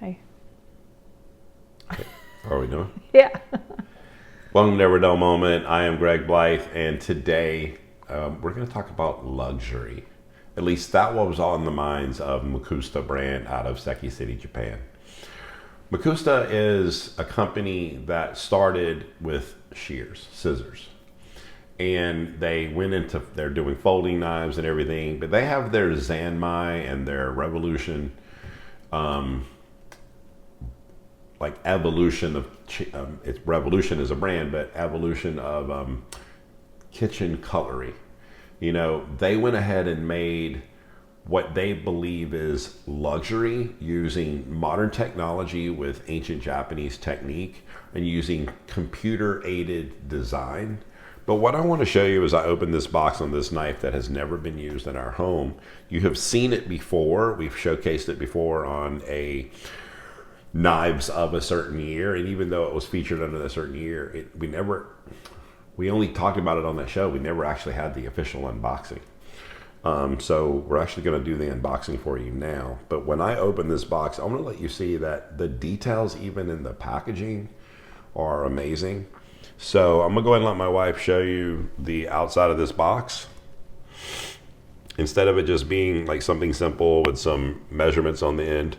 Hi. Are we doing? Yeah. Welcome to Never Dull Moment. I am Greg Blythe, and today we're going to talk about luxury. At least that was on the minds of Mcusta brand out of Seki City, Japan. Mcusta is a company that started with shears, scissors. And they went into, they're doing folding knives and everything, but they have their Zanmai and their Revolution, like evolution of, it's Revolution as a brand, but evolution of kitchen cutlery. You know, they went ahead and made what they believe is luxury using modern technology with ancient Japanese technique and using computer aided design. But what I want to show you as I open this box on this knife that has never been used in our home, you have seen it before. We've showcased it before on a knives of a certain year. And even though it was featured under a certain year, we only talked about it on that show. We never actually had the official unboxing. So we're actually going to do the unboxing for you now. But when I open this box, I'm going to let you see that the details even in the packaging are amazing. So I'm gonna go ahead and let my wife show you the outside of this box. Instead of it just being like something simple with some measurements on the end.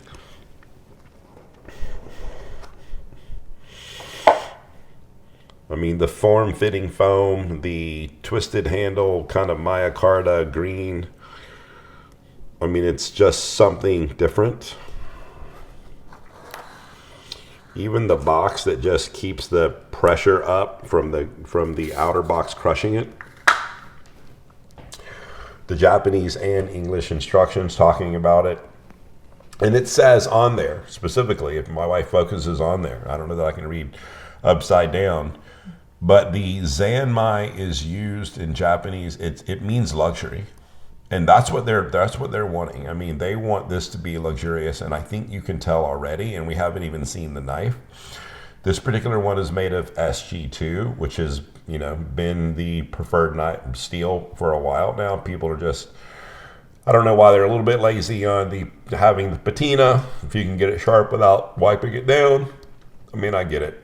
I mean, the form-fitting foam, the twisted handle, kind of micarta green. I mean, it's just something different. Even the box that just keeps the pressure up from the outer box crushing it. The Japanese and English instructions talking about it. And it says on there, specifically, if my wife focuses on there, I don't know that I can read upside down, but the Zanmai is used in Japanese. It means luxury. And that's what they're wanting. I mean, they want this to be luxurious, and I think you can tell already, and we haven't even seen the knife. This particular one is made of SG2, which has, you know, been the preferred knife steel for a while now. People are just, I don't know why they're a little bit lazy on having the patina. If you can get it sharp without wiping it down, I mean, I get it.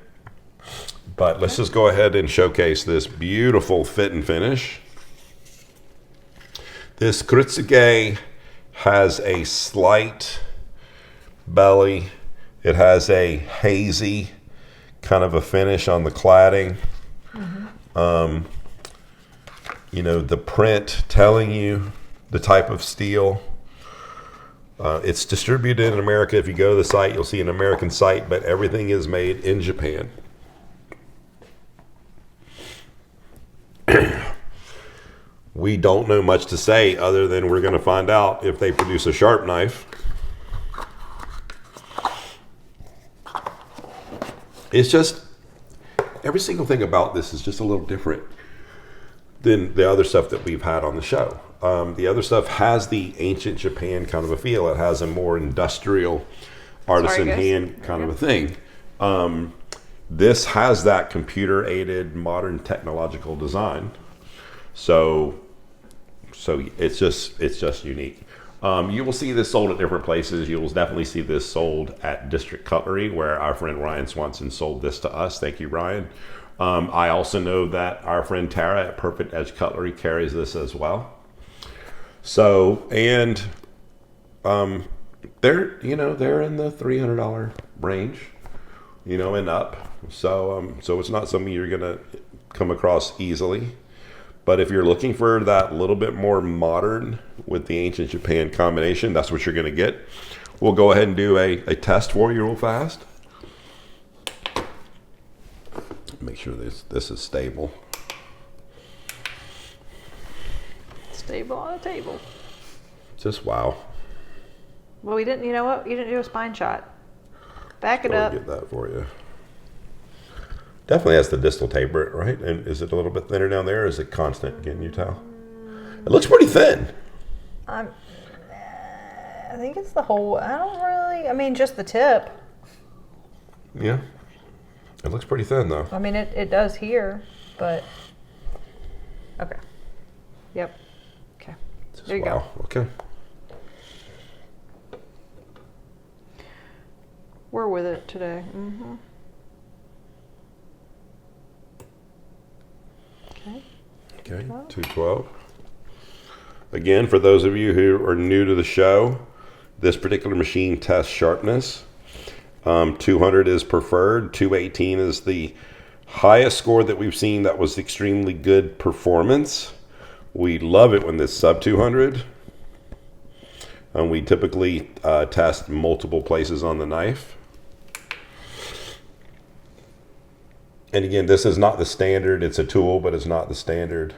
But let's just go ahead and showcase this beautiful fit and finish. This Kirtisuke has a slight belly. It has a hazy kind of a finish on the cladding. Mm-hmm. You know, the print telling you the type of steel. It's distributed in America. If you go to the site, you'll see an American site, but everything is made in Japan. We don't know much to say other than we're going to find out if they produce a sharp knife. It's just, every single thing about this is just a little different than the other stuff that we've had on the show. The other stuff has the ancient Japan kind of a feel. It has a more industrial artisan hand kind of a thing. This has that computer aided modern technological design. So it's just unique. You will see this sold at different places. You will definitely see this sold at District Cutlery, where our friend Ryan Swanson sold this to us. Thank you, Ryan. I also know that our friend Tara at Perfect Edge Cutlery carries this as well. So, and they're in the $300 range, you know, and up. So it's not something you're gonna come across easily. But if you're looking for that little bit more modern with the ancient Japan combination, that's what you're going to get. We'll go ahead and do a test for you real fast. Make sure this is stable. Stable on a table. Just wow. Well, we didn't, you know what? You didn't do a spine shot. Back it up. Get that for you. Definitely has the distal taper, right? And is it a little bit thinner down there, or is it constant? Can you tell? It looks pretty thin. I think it's the whole. I mean, just the tip. Yeah. It looks pretty thin, though. I mean, it does here, but. Okay. Yep. Okay. There you go. Okay. We're with it today. Okay. Okay, 212. Again, for those of you who are new to the show, this particular machine tests sharpness. 200 is preferred. 218 is the highest score that we've seen that was extremely good performance. We love it when it's sub 200. And we typically test multiple places on the knife. And again, this is not the standard. It's a tool, but it's not the standard.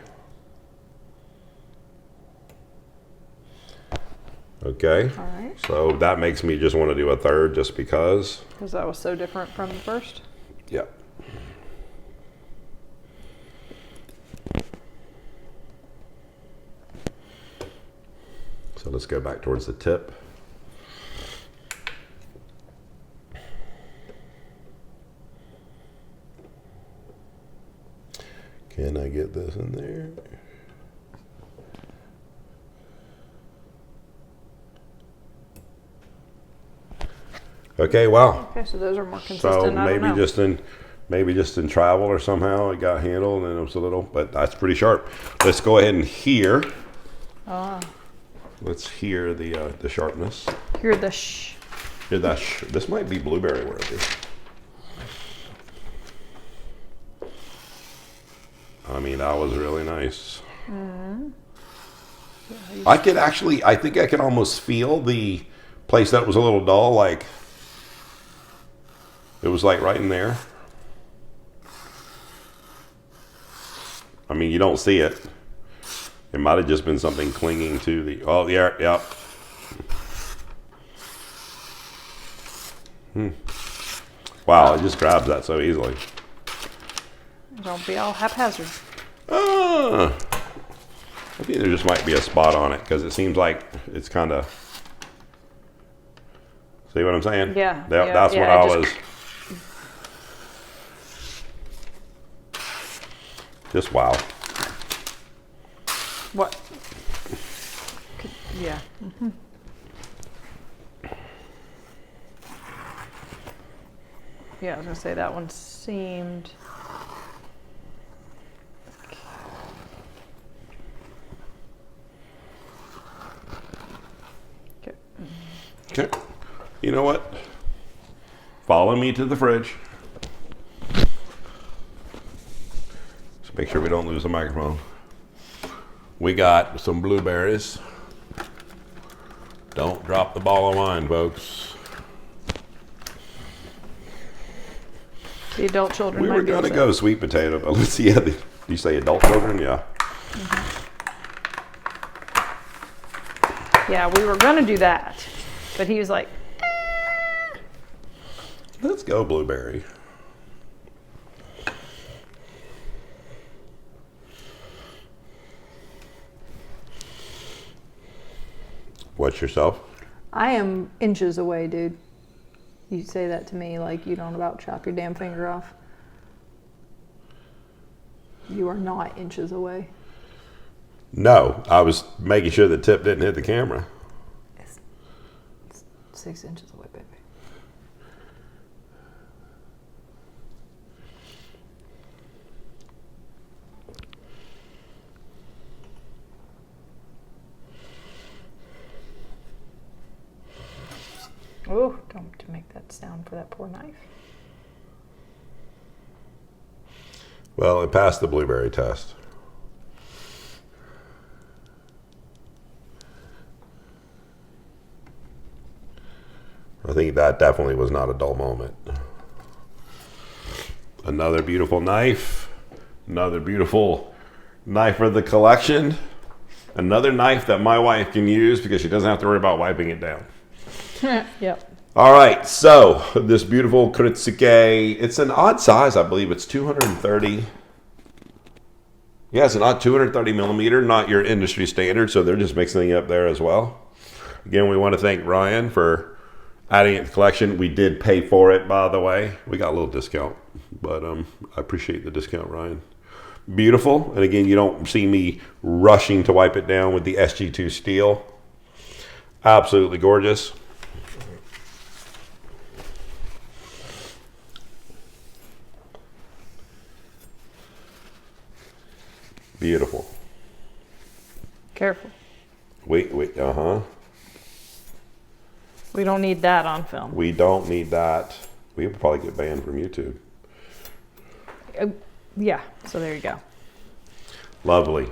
Okay. All right. So that makes me just want to do a third just because. Because that was so different from the first. Yep. So let's go back towards the tip. Can I get this in there? Okay, wow. Okay, so those are more consistent. So I don't know. maybe just in travel or somehow it got handled and it was a little, but that's pretty sharp. Let's go ahead and hear. Let's hear the sharpness. Hear the Hear that. This might be blueberry worthy. I mean, that was really nice. I could actually, I think I could almost feel the place that was a little dull, like it was like right in there. I mean, you don't see it. It might have just been something clinging to the, oh, yeah, yep. Wow, it just grabs that so easily. Don't be all haphazard. I think there just might be a spot on it because it seems like it's kind of. See what I'm saying? Yeah. That's what I was. Just wow. What? Yeah. Yeah, I was gonna say that one seemed. Okay. You know what? Follow me to the fridge. Just make sure we don't lose the microphone. We got some blueberries. Don't drop the ball of wine, folks. The adult children. We were gonna go sweet potato, but let's see. Yeah, you say adult children? Yeah. Yeah, we were gonna do that, but he was like, Let's go blueberry. What's yourself? I am inches away, dude. You say that to me like you don't about chop your damn finger off. You are not inches away. No, I was making sure the tip didn't hit the camera. It's 6 inches away, baby. Oh, don't make that sound for that poor knife. Well, it passed the blueberry test. I think that definitely was not a dull moment. Another beautiful knife. Another beautiful knife for the collection. Another knife that my wife can use because she doesn't have to worry about wiping it down. Yep. All right, so this beautiful Kirtisuke, it's an odd size, I believe. It's 230. Yeah, it's an odd 230 millimeter, not your industry standard, so they're just mixing it up there as well. Again, we want to thank Ryan for adding it to the collection. We did pay for it, by the way. We got a little discount, but I appreciate the discount, Ryan. Beautiful, and again, you don't see me rushing to wipe it down with the SG2 steel. Absolutely gorgeous. Beautiful. Careful. Wait, We don't need that on film. We don't need that. We would probably get banned from YouTube. Yeah, so there you go. Lovely.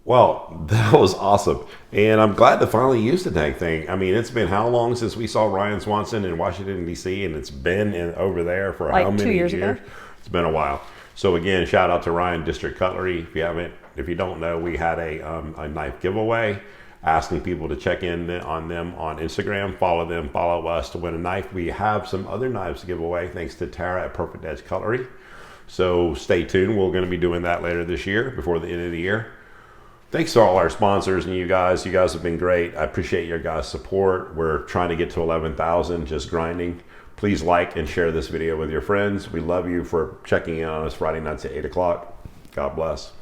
Well, that was awesome. And I'm glad to finally use the dang thing. I mean, it's been how long since we saw Ryan Swanson in Washington, D.C., and it's been over there for Like how many 2 years years? ago. It's been a while. So again, shout out to Ryan District Cutlery. If you don't know, we had a knife giveaway, asking people to check in on them on Instagram, follow them, follow us to win a knife. We have some other knives to give away thanks to Tara at Perfect Edge Cutlery. So stay tuned. We're going to be doing that later this year, before the end of the year. Thanks to all our sponsors and you guys. You guys have been great. I appreciate your guys' support. We're trying to get to 11,000, just grinding. Please like and share this video with your friends. We love you for checking in on us Friday nights at 8 o'clock. God bless.